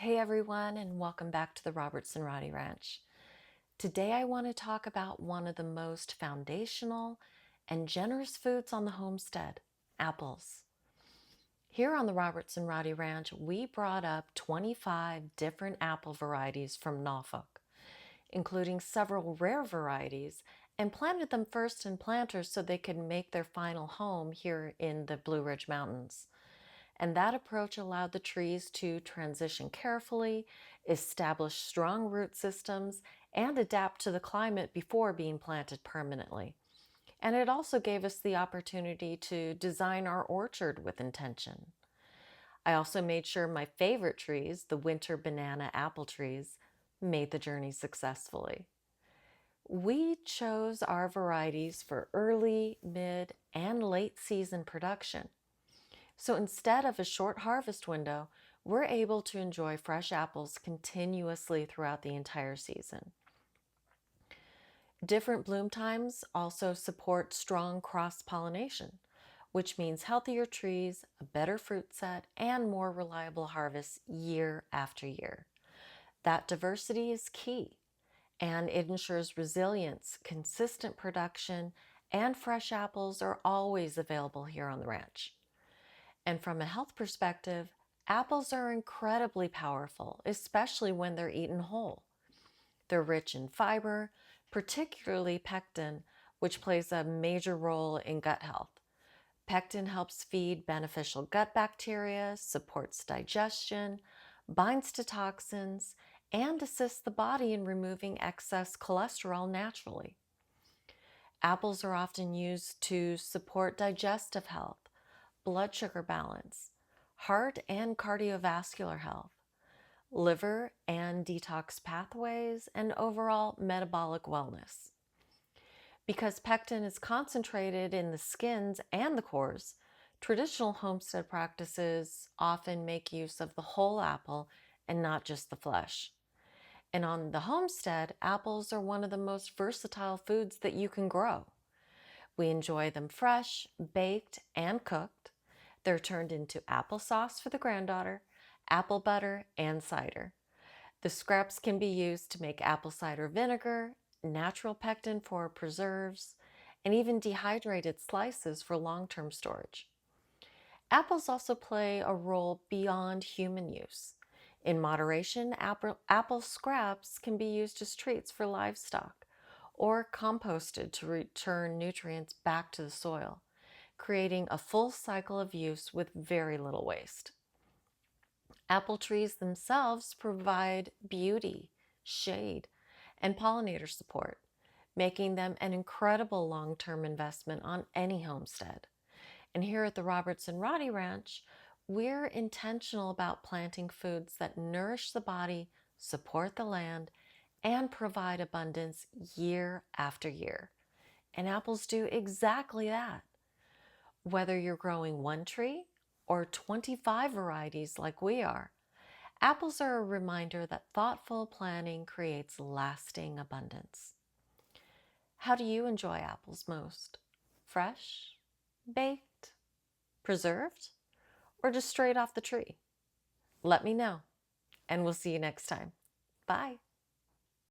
Hey everyone, and welcome back to the Robertson Rottie Ranch. Today I want to talk about one of the most foundational and generous foods on the homestead, apples. Here on the Robertson Rottie Ranch, we brought up 25 different apple varieties from Norfolk, including several rare varieties, and planted them first in planters so they could make their final home here in the Blue Ridge Mountains. And that approach allowed the trees to transition carefully, establish strong root systems, and adapt to the climate before being planted permanently. And it also gave us the opportunity to design our orchard with intention. I also made sure my favorite trees, the winter banana apple trees, made the journey successfully. We chose our varieties for early, mid, and late season production. So instead of a short harvest window, we're able to enjoy fresh apples continuously throughout the entire season. Different bloom times also support strong cross-pollination, which means healthier trees, a better fruit set, and more reliable harvests year after year. That diversity is key, and it ensures resilience, consistent production, and fresh apples are always available here on the ranch. And from a health perspective, apples are incredibly powerful, especially when they're eaten whole. They're rich in fiber, particularly pectin, which plays a major role in gut health. Pectin helps feed beneficial gut bacteria, supports digestion, binds to toxins, and assists the body in removing excess cholesterol naturally. Apples are often used to support digestive health, blood sugar balance, heart and cardiovascular health, liver and detox pathways, and overall metabolic wellness. Because pectin is concentrated in the skins and the cores, traditional homestead practices often make use of the whole apple and not just the flesh. And on the homestead, apples are one of the most versatile foods that you can grow. We enjoy them fresh, baked, and cooked. They're turned into applesauce for the granddaughter, apple butter, and cider. The scraps can be used to make apple cider vinegar, natural pectin for preserves, and even dehydrated slices for long-term storage. Apples also play a role beyond human use. In moderation, apple scraps can be used as treats for livestock or composted to return nutrients back to the soil, creating a full cycle of use with very little waste. Apple trees themselves provide beauty, shade, and pollinator support, making them an incredible long-term investment on any homestead. And here at the Robertson Rottie Ranch, we're intentional about planting foods that nourish the body, support the land, and provide abundance year after year. And apples do exactly that. Whether you're growing one tree or 25 varieties like we are, apples are a reminder that thoughtful planning creates lasting abundance. How do you enjoy apples most? Fresh, baked, preserved, or just straight off the tree? Let me know, and we'll see you next time. Bye.